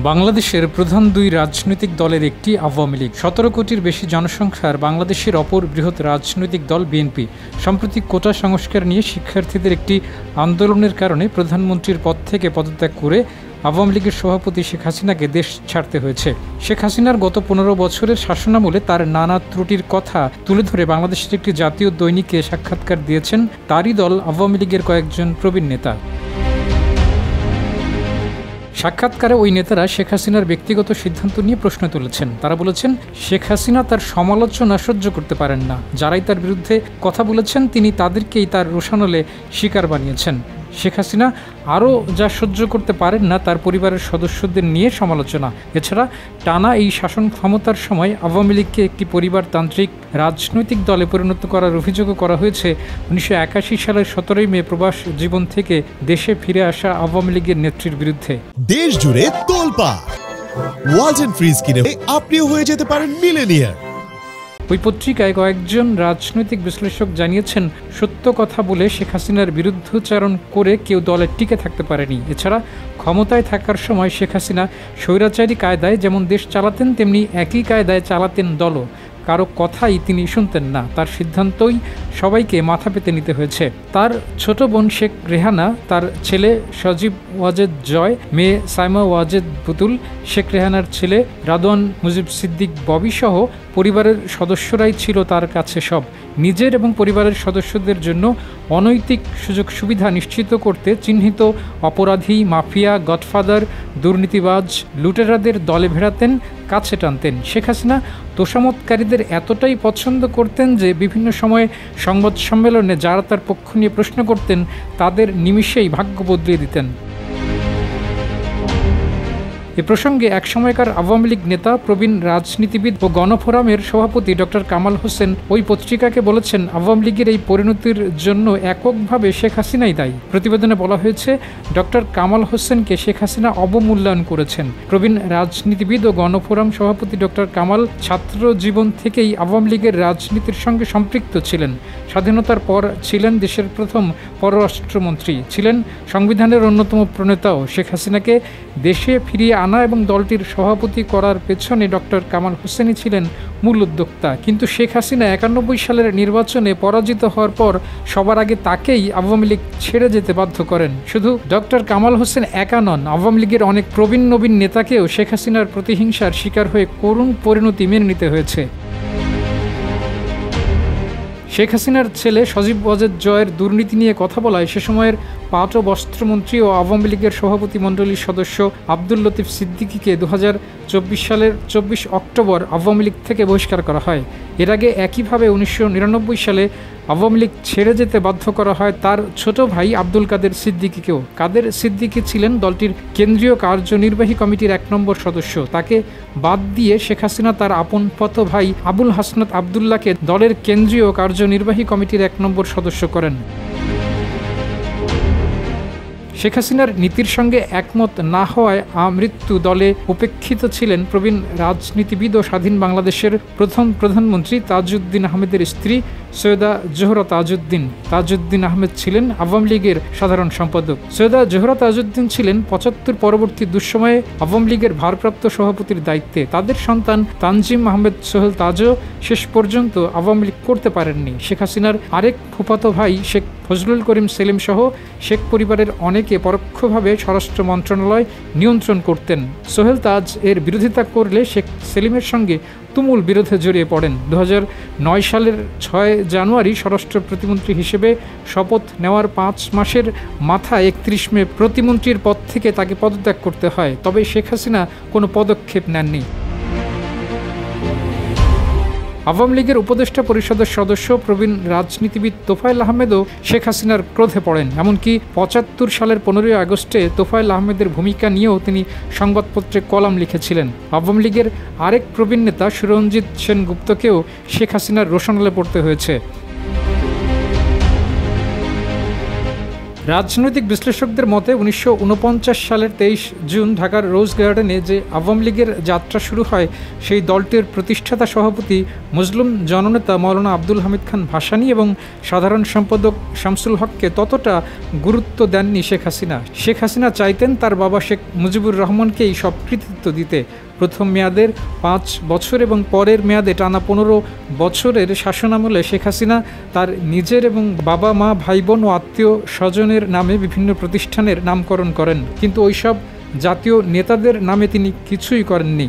বাংলাদেশের প্রধান দুই রাজনৈতিক দলের একটি আওয়ামী লীগ। ১৭ কোটির বেশি জনসংখ্যার বাংলাদেশের অপর বৃহৎ রাজনৈতিক দল বিএনপি সম্প্রতি কোটা সংস্কার নিয়ে শিক্ষার্থীদের একটি আন্দোলনের কারণে প্রধানমন্ত্রীর পদ থেকে পদত্যাগ করে আওয়ামী লীগের সভাপতি শেখ হাসিনাকে দেশ ছাড়তে হয়েছে। শেখ হাসিনার গত ১৫ বছরের শাসনামলে তার নানা ত্রুটির কথা তুলে ধরে বাংলাদেশের একটি জাতীয় দৈনিকে সাক্ষাৎকার দিয়েছেন তারই দল আওয়ামী লীগের কয়েকজন প্রবীণ নেতা। সাক্ষাৎকারে ওই নেতারা শেখ হাসিনার ব্যক্তিগত সিদ্ধান্ত নিয়ে প্রশ্ন তুলেছেন। তারা বলেছেন, শেখ হাসিনা তার সমালোচনা সহ্য করতে পারেন না। যারাই তার বিরুদ্ধে কথা বলেছেন তিনি তাদেরকেই তার রোষানলে শিকার বানিয়েছেন। শেখ হাসিনা আরও যা সহ্য করতে পারেন না তার পরিবারের সদস্যদের নিয়ে সমালোচনা। এছাড়া টানা এই শাসন ক্ষমতার সময় আওয়ামী লীগকে একটি পরিবারতান্ত্রিক রাজনৈতিক দলে পরিণত করার অভিযোগও করা হয়েছে ১৯৮১ সালের ১৭ই মে প্রবাস জীবন থেকে দেশে ফিরে আসা আওয়ামী লীগের নেত্রীর বিরুদ্ধে। দেশ জুড়ে তোলপাড় ওয়ালটন ফ্রিজ কিনে আপনিও হয়ে যেতে পারেন মিলেনিয়ার। ওই পত্রিকায় কয়েকজন রাজনৈতিক বিশ্লেষক জানিয়েছেন, সত্য কথা বলে শেখ হাসিনার বিরুদ্ধচারণ করে কেউ দলে টিকে থাকতে পারেনি। এছাড়া ক্ষমতায় থাকার সময় শেখ হাসিনা স্বৈরাচারী কায়দায় যেমন দেশ চালাতেন তেমনি একই কায়দায় চালাতেন দলও। কারো কথাই তিনি শুনতেন না, তার সিদ্ধান্তই সবাইকে মাথা পেতে নিতে হয়েছে। তার ছোট বোন শেখ রেহানা, তার ছেলে সজীব ওয়াজেদ জয়, মেয়ে সাইমা ওয়াজেদ পুতুল, শেখ রেহানার ছেলে রাদওয়ান মুজিব সিদ্দিক ববি সহ পরিবারের সদস্যরাই ছিল তার কাছে সব। নিজের এবং পরিবারের সদস্যদের জন্য অনৈতিক সুযোগ সুবিধা নিশ্চিত করতে চিহ্নিত অপরাধী, মাফিয়া, গডফাদার, দুর্নীতিবাজ, লুটেরাদের দলে ভেড়াতেন, কাছে টানতেন। শেখ হাসিনা তোষামতকারীদের এতটাই পছন্দ করতেন যে বিভিন্ন সময়ে সংবাদ সম্মেলনে যারা তার পক্ষ নিয়ে প্রশ্ন করতেন তাদের নিমিষেই ভাগ্য বদলিয়ে দিতেন। এ প্রসঙ্গে এক সময়কার আওয়ামী লীগ নেতা, প্রবীণ রাজনীতিবিদ ও গণফোরামের সভাপতি ডক্টর কামাল হোসেন ওই পত্রিকাকে বলেছেন, আওয়ামী লীগের এই পরিণতির জন্য এককভাবে শেখ হাসিনাই দায়ী। প্রতিবেদনে বলা হয়েছে, ডক্টর কামাল হোসেনকে শেখ হাসিনা অবমূল্যায়ন করেছেন। প্রবীণ রাজনীতিবিদ ও গণফোরাম সভাপতি ডক্টর কামাল ছাত্র জীবন থেকেই আওয়ামী লীগের রাজনীতির সঙ্গে সম্পৃক্ত ছিলেন। স্বাধীনতার পর ছিলেন দেশের প্রথম পররাষ্ট্রমন্ত্রী, ছিলেন সংবিধানের অন্যতম প্রণেতাও। শেখ হাসিনাকে দেশে ফিরিয়ে আনা এবং দলটির সভাপতি করার পেছনে ডক্টর কামাল হোসেনই ছিলেন মূল উদ্যোক্তা। কিন্তু শেখ হাসিনা ৯১ সালের নির্বাচনে পরাজিত হওয়ার পর সবার আগে তাকেই আওয়ামী লীগ ছেড়ে যেতে বাধ্য করেন। শুধু ডক্টর কামাল হোসেন একা নন, আওয়ামী লীগের অনেক প্রবীণ নবীন নেতাকেও শেখ হাসিনার প্রতিহিংসার শিকার হয়ে করুণ পরিণতি মেনে নিতে হয়েছে। শেখ হাসিনার ছেলে সজীব ওয়াজেদ জয়ের দুর্নীতি নিয়ে কথা বলায় সে সময়ের পাট ও বস্ত্রমন্ত্রী ও আওয়ামী লীগের সভাপতি মণ্ডলীর সদস্য আব্দুল লতিফ সিদ্দিকীকে ২০২৪ সালের ২৪ অক্টোবর আওয়ামী লীগ থেকে বহিষ্কার করা হয়। এর আগে একইভাবে ১৯৯৯ সালে আওয়ামী লীগ ছেড়ে যেতে বাধ্য করা হয় তার ছোট ভাই আব্দুল কাদের সিদ্দিকীকেও। কাদের সিদ্দিকী ছিলেন দলটির কেন্দ্রীয় কার্যনির্বাহী কমিটির ১ নম্বর সদস্য। তাকে বাদ দিয়ে শেখ হাসিনা তার আপনপত ভাই আবুল হাসনাত আবদুল্লাহকে দলের কেন্দ্রীয় কার্যনির্বাহী কমিটির ১ নম্বর সদস্য করেন। শেখ হাসিনার নীতির সঙ্গে একমত না হওয়ায় আমৃত্যু দলে উপেক্ষিত ছিলেন প্রবীণ রাজনীতিবিদ ও স্বাধীন বাংলাদেশের প্রথম প্রধানমন্ত্রী তাজউদ্দিন আহমেদের স্ত্রী সৈয়দা জোহরা তাজউদ্দিন। তাজউদ্দিন আহমেদ ছিলেন আওয়ামী লীগের সাধারণ সম্পাদক। সৈয়দা জোহরা তাজউদ্দিন ছিলেন ৭৫ পরবর্তী দুঃসময়ে আওয়ামী লীগের ভারপ্রাপ্ত সভাপতির দায়িত্বে। তাদের সন্তান তানজিম আহমেদ সোহেল তাজও শেষ পর্যন্ত আওয়ামী লীগ করতে পারেননি। শেখ হাসিনার আরেক ফুফাতো ভাই শেখ ফজলুল করিম সেলিম সহ শেখ পরিবারের অনেকে পরোক্ষভাবে স্বরাষ্ট্র মন্ত্রণালয় নিয়ন্ত্রণ করতেন। সোহেল তাজ এর বিরোধিতা করলে শেখ সেলিমের সঙ্গে তুমুল বিরোধে জড়িয়ে পড়েন। ২০০৯ সালের ৬ জানুয়ারি স্বরাষ্ট্র প্রতিমন্ত্রী হিসেবে শপথ নেওয়ার ৫ মাসের মাথায় ৩১ মে প্রতিমন্ত্রীর পদ থেকে তাকে পদত্যাগ করতে হয়। তবে শেখ হাসিনা কোনো পদক্ষেপ নেননি। আওয়ামী লীগের উপদেষ্টা পরিষদের সদস্য প্রবীণ রাজনীতিবিদ তোফায়েল আহমেদও শেখ হাসিনার ক্রোধে পড়েন। এমনকি ৭৫ সালের ১৫ই আগস্টে তোফায়েল আহমেদের ভূমিকা নিয়েও তিনি সংবাদপত্রে কলাম লিখেছিলেন। আওয়ামী লীগের আরেক প্রবীণ নেতা সুরঞ্জিত সেনগুপ্তকেও শেখ হাসিনার রোষানলে পড়তে হয়েছে। রাজনৈতিক বিশ্লেষকদের মতে 1949 সালের 23 জুন ঢাকার রোজ গার্ডেনে যে আওয়ামী লীগের যাত্রা শুরু হয়, সেই দলটির প্রতিষ্ঠাতা সভাপতি মুসলিম জননেতা মাওলানা আব্দুল হামিদ খান ভাসানী এবং সাধারণ সম্পাদক শামসুল হককে ততটা গুরুত্ব দেননি শেখ হাসিনা। শেখ হাসিনা চাইতেন তার বাবা শেখ মুজিবুর রহমানকেই সব কৃতিত্ব দিতে। প্রথম মেয়াদের 5 বছর এবং পরের মেয়াদে টানা 15 বছরের শাসনামলে শেখ হাসিনা তার নিজের এবং বাবা মা ভাই বোন ও আত্মীয় স্বজনের নামে বিভিন্ন প্রতিষ্ঠানের নামকরণ করেন, কিন্তু ওইসব জাতীয় নেতাদের নামে তিনি কিছুই করেননি।